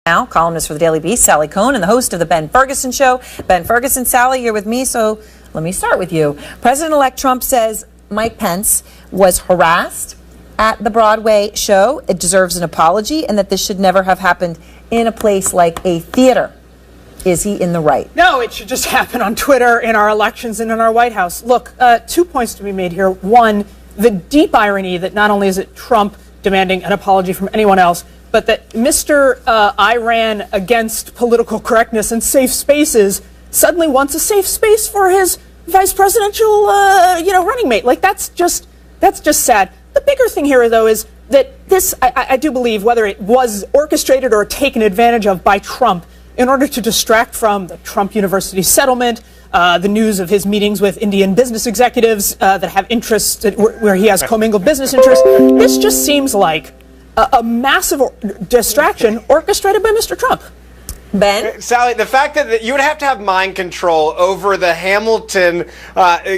Now, columnist for the Daily Beast, Sally Kohn, and the host of the Ben Ferguson Show. Ben Ferguson, Sally, you're with me, so let me start with you. President-elect Trump says Mike Pence was harassed at the Broadway show. It deserves an apology, and that this should never have happened in a place like a theater. Is he in the right? No, it should just happen on Twitter, in our elections, and in our White House. Look, 2 points to be made here. One, the deep irony that not only is it Trump demanding an apology from anyone else, but that Mr. I ran against political correctness and safe spaces suddenly wants a safe space for his vice presidential, running mate. Like, that's just sad. The bigger thing here, though, is that this, I do believe, whether it was orchestrated or taken advantage of by Trump in order to distract from the Trump University settlement, the news of his meetings with Indian business executives that have interests where he has commingled business interests, this just seems like a massive distraction orchestrated by Mr. Trump. Ben? Sally, the fact that you would have to have mind control over the Hamilton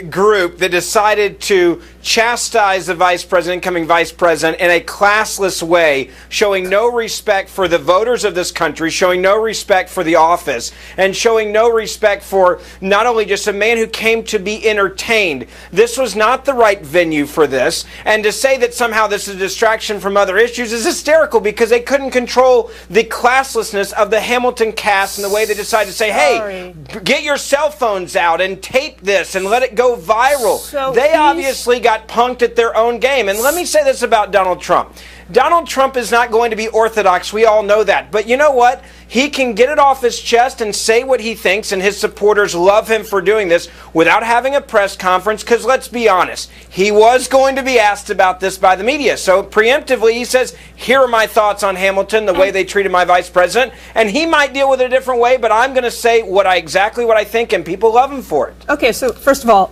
group that decided to chastise the incoming vice president in a classless way, showing no respect for the voters of this country, showing no respect for the office, and showing no respect for not only just a man who came to be entertained. This was not the right venue for this. And to say that somehow this is a distraction from other issues is hysterical, because they couldn't control the classlessness of the Hamilton cast and the way they decided to say, hey, get your cell phones out and tape this and let it go viral. So they obviously got punked at their own game. And let me say this about Donald Trump. Donald Trump is not going to be orthodox. We all know that. But you know what? He can get it off his chest and say what he thinks, and his supporters love him for doing this without having a press conference, because let's be honest, he was going to be asked about this by the media. So preemptively, he says, here are my thoughts on Hamilton, the way they treated my vice president, and he might deal with it a different way, but I'm going to say exactly what I think, and people love him for it. Okay, so first of all,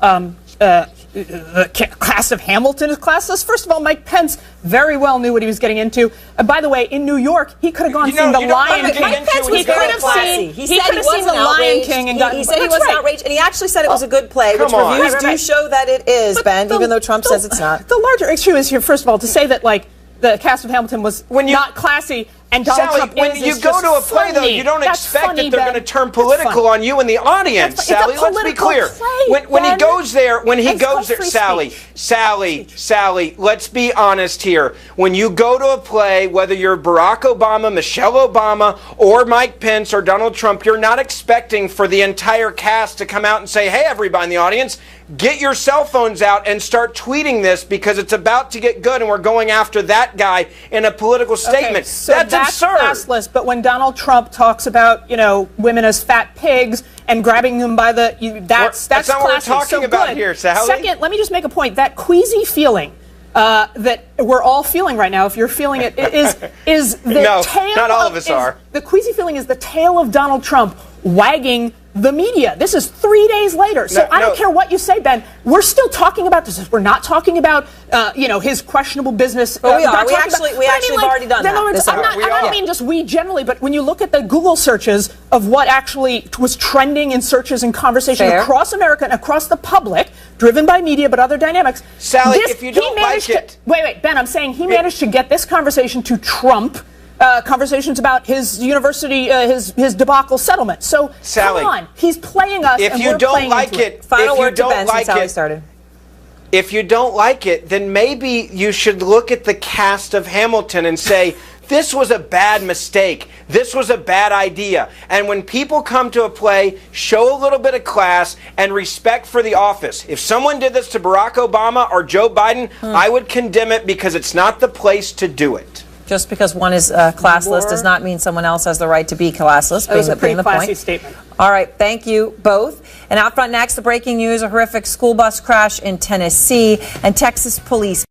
the cast of Hamilton is classless. First of all, Mike Pence very well knew what he was getting into. By the way, in New York, he could have gone seen The Lion King. Mike Pence was very classy. He said he wasn't outraged. He said he wasn't outraged, and he actually said it was a good play, which reviews do show that it is, Ben, even though Trump says it's not. The larger issue is here, first of all, to say that, like, the cast of Hamilton was not classy, and Donald Trump when you go to a play, though, you don't expect that they're going to turn political on you and the audience, Sally. Let's be clear. When he goes there, Sally, let's be honest here. When you go to a play, whether you're Barack Obama, Michelle Obama, or Mike Pence or Donald Trump, you're not expecting for the entire cast to come out and say, hey, everybody in the audience, get your cell phones out and start tweeting this, because it's about to get good and we're going after that guy in a political statement. Okay, so that's absurd. Classless, but when Donald Trump talks about, women as fat pigs and grabbing them by the, that's not classy. what we're talking about here, Sally. Second, let me just make a point. That queasy feeling that we're all feeling right now, if you're feeling it, is the tail. Not all of us are. The queasy feeling is the tail of Donald Trump wagging the media. This is 3 days later. So I don't care what you say, Ben. We're still talking about this. We're not talking about, his questionable business. But we are. We actually have already done that. I don't mean just we generally, but when you look at the Google searches of what actually was trending in searches and conversation across America and across the public, driven by media but other dynamics. Sally, if you don't like it. Wait, Ben, I'm saying he managed to get this conversation to Trump. Conversations about his university, his debacle settlement. So, Sally, come on, he's playing us. If you don't like it, final word to Ben since Sally started. If you don't like it, then maybe you should look at the cast of Hamilton and say, this was a bad mistake. This was a bad idea. And when people come to a play, show a little bit of class and respect for the office. If someone did this to Barack Obama or Joe Biden, I would condemn it, because it's not the place to do it. Just because one is classless does not mean someone else has the right to be classless. That was a pretty classy statement. All right, thank you both. And out front next, the breaking news: a horrific school bus crash in Tennessee, and Texas police